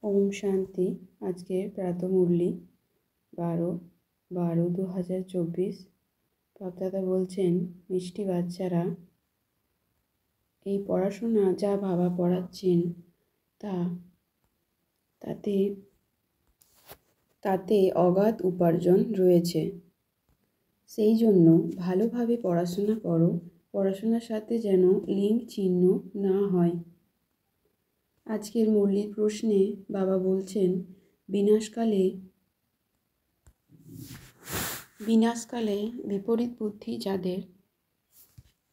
ওম শান্তি। আজকের প্রাতঃমুরলি 12/12/2024। বাপদাদা বলছেন, মিষ্টি বাচ্চারা, এই পড়াশোনা যা বাবা পড়াচ্ছেন তাতে তাতে অগাধ উপার্জন রয়েছে। সেই জন্য ভালোভাবে পড়াশোনা করো। পড়াশোনার সাথে যেন লিঙ্ক চিহ্ন না হয়। আজকের মুরলির প্রশ্নে বাবা বলছেন, বিনাশকালে বিপরীত বুদ্ধি যাদের,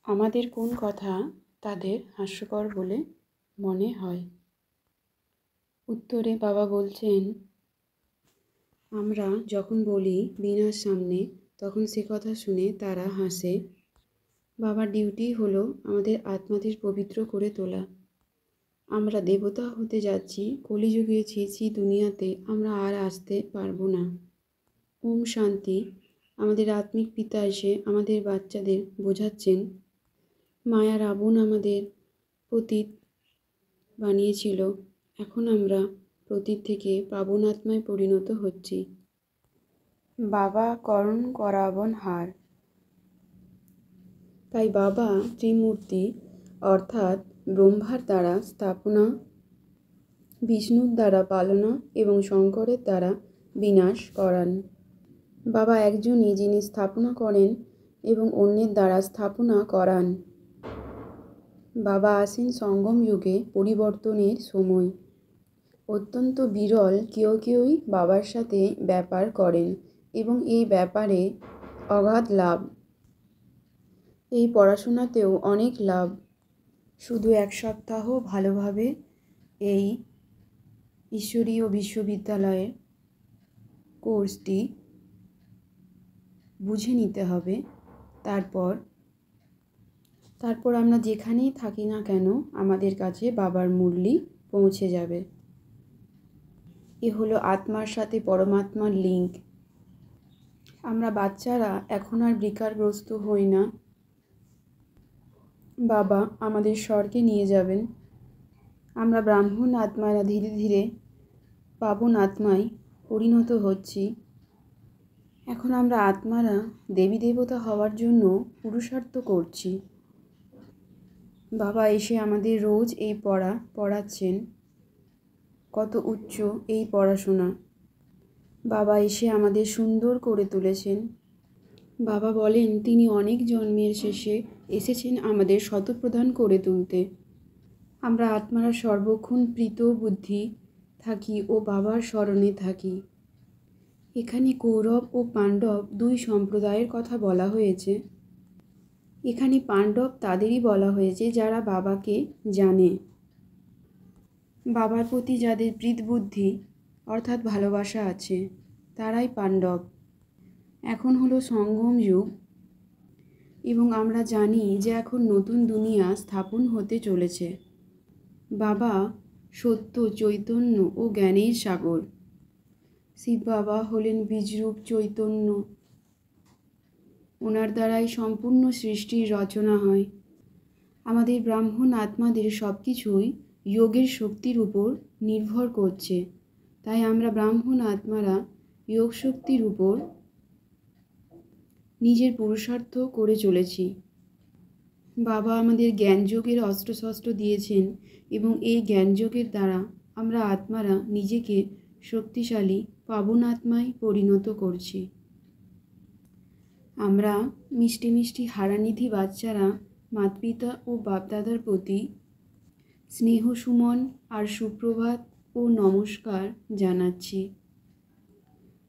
আমাদের কোন কথা তাদের হাস্যকর বলে মনে হয়? উত্তরে বাবা বলছেন, আমরা যখন বলি বিনাশ সামনে, তখন সে কথা শুনে তারা হাসে। বাবার ডিউটি হলো আমাদের আত্মাদের পবিত্র করে তোলা। আমরা দেবতা হতে যাচ্ছি। কলিযুগে ছি দুনিয়াতে আমরা আর আসতে পারবো না। ওম শান্তি। আমাদের আত্মিক পিতা এসে আমাদের বাচ্চাদের বোঝাচ্ছেন, মায়া রাবণ আমাদের পতিত বানিয়েছিল, এখন আমরা পতিত থেকে পাবন আত্মায় পরিণত হচ্ছি। বাবা করণ করাবন হার। তাই বাবা ত্রিমূর্তি অর্থাৎ ব্রহ্মার দ্বারা স্থাপনা, বিষ্ণুর দ্বারা পালনা এবং শঙ্করের দ্বারা বিনাশ করান। বাবা একজনই, যিনি স্থাপনা করেন এবং অন্যের দ্বারা স্থাপনা করান। বাবা আসেন সঙ্গম যুগে পরিবর্তনের সময়। অত্যন্ত বিরল কেউই বাবার সাথে ব্যাপার করেন এবং এই ব্যাপারে অগাধ লাভ। এই পড়াশোনাতেও অনেক লাভ। শুধু 1 সপ্তাহ ভালোভাবে এই ঈশ্বরীয় বিশ্ববিদ্যালয়ের কোর্সটি বুঝে নিতে হবে। তারপর আমরা যেখানেই থাকি না কেন আমাদের কাছে বাবার মুরলি পৌঁছে যাবে। এ হলো আত্মার সাথে পরমাত্মার লিঙ্ক। আমরা বাচ্চারা এখন আর বিকারগ্রস্ত হই না। বাবা আমাদের স্বর্গে নিয়ে যাবেন। আমরা ব্রাহ্মণ আত্মারা ধীরে ধীরে পাবন আত্মায় পরিণত হচ্ছি। এখন আমরা আত্মারা দেবী দেবতা হওয়ার জন্য পুরুষার্থ করছি। বাবা এসে আমাদের রোজ এই পড়াচ্ছেন। কত উচ্চ এই পড়াশোনা! বাবা এসে আমাদের সুন্দর করে তুলেছেন। বাবা বলেন, তিনি অনেক জন্মের শেষে এসেছেন আমাদের শতপ্রধান করে তুলতে। আমরা আত্মারা সর্বক্ষণ প্রীত বুদ্ধি থাকি ও বাবার স্মরণে থাকি। এখানে কৌরব ও পাণ্ডব 2 সম্প্রদায়ের কথা বলা হয়েছে। এখানে পাণ্ডব তাদেরই বলা হয়েছে যারা বাবাকে জানে। বাবার প্রতি যাদের প্রীত বুদ্ধি অর্থাৎ ভালোবাসা আছে, তারাই পাণ্ডব। এখন হলো সঙ্গম যুগ এবং আমরা জানি যে এখন নতুন দুনিয়া স্থাপন হতে চলেছে। বাবা সত্য, চৈতন্য ও জ্ঞানের সাগর। শিব বাবা হলেন বীজরূপ চৈতন্য। ওনার দ্বারাই সম্পূর্ণ সৃষ্টির রচনা হয়। আমাদের ব্রাহ্মণ আত্মাদের সব কিছুই যোগের শক্তির উপর নির্ভর করছে। তাই আমরা ব্রাহ্মণ আত্মারা যোগ শক্তির উপর নিজের পুরুষার্থ করে চলেছি। বাবা আমাদের জ্ঞানযোগের অস্ত্রশস্ত্র দিয়েছেন এবং এই জ্ঞানযোগের দ্বারা আমরা আত্মারা নিজেকে শক্তিশালী পাবন আত্মায় পরিণত করছি। আমরা মিষ্টি মিষ্টি হারানিধি বাচ্চারা মাতৃপিতা ও বাপদাদার প্রতি স্নেহ সুমন আর সুপ্রভাত ও নমস্কার জানাচ্ছি।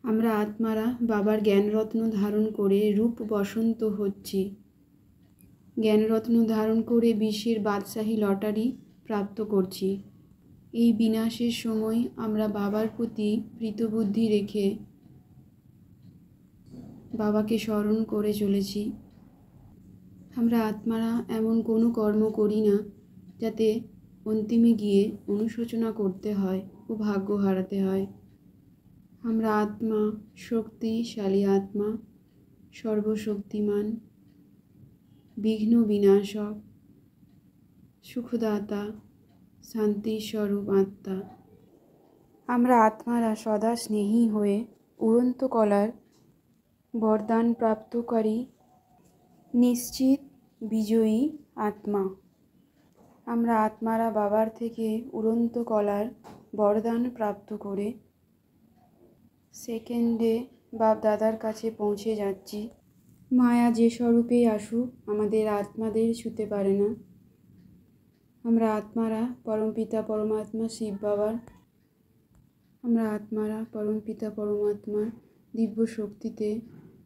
আমরা আত্মারা বাবার জ্ঞানরত্ন ধারণ করে রূপ বসন্ত হচ্ছি। জ্ঞানরত্ন ধারণ করে বিশ্বের বাদশাহী লটারি প্রাপ্ত করছি। এই বিনাশের সময় আমরা বাবার প্রতি প্রীতবুদ্ধি রেখে বাবাকে স্মরণ করে চলেছি। আমরা আত্মারা এমন কোনো কর্ম করি না যাতে অন্তিমে গিয়ে অনুশোচনা করতে হয় ও ভাগ্য হারাতে হয়। আমরা আত্মা, শক্তিশালী আত্মা, সর্বশক্তিমান, বিঘ্ন বিনাশক, সুখদাতা, শান্তি স্বরূপ আত্মা। আমরা আত্মারা সদা স্নেহী হয়ে উড়ন্ত কলার বরদান প্রাপ্তকারী নিশ্চিত বিজয়ী আত্মা। আমরা আত্মারা বাবার থেকে উড়ন্ত কলার বরদান প্রাপ্ত করে সেকেন্ডে বাপ দাদার কাছে পৌঁছে যাচ্ছি। মায়া যে স্বরূপেই আসুক আমাদের আত্মাদের ছুঁতে পারে না। আমরা আত্মারা পরমপিতা পরমাত্মা শিব বাবার পরমপিতা পরমাত্মার দিব্য শক্তিতে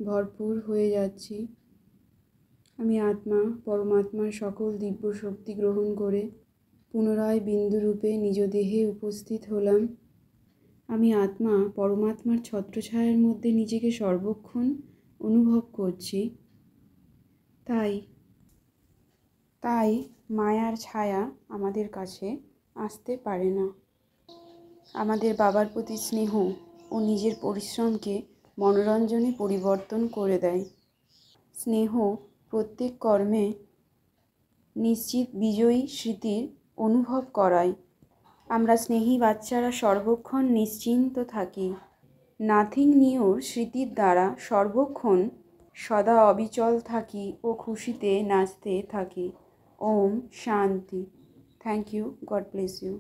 ভরপুর হয়ে যাচ্ছি। আমি আত্মা পরমাত্মার সকল দিব্য শক্তি গ্রহণ করে পুনরায় বিন্দুরূপে নিজ দেহে উপস্থিত হলাম। আমি আত্মা পরমাত্মার ছত্রছায়ার মধ্যে নিজেকে সর্বক্ষণ অনুভব করছি। তাই মায়ার ছায়া আমাদের কাছে আসতে পারে না। আমাদের বাবার প্রতি স্নেহ ও নিজের পরিশ্রমকে মনোরঞ্জনে পরিবর্তন করে দেয়। স্নেহ প্রত্যেক কর্মে নিশ্চিত বিজয়ী স্মৃতির অনুভব করায়। আমরা স্নেহী বাচ্চারা সর্বক্ষণ নিশ্চিন্ত থাকি। নাথিং নিউর স্মৃতির দ্বারা সর্বক্ষণ সদা অবিচল থাকি ও খুশিতে নাচতে থাকি। ওম শান্তি। Thank you. God bless you.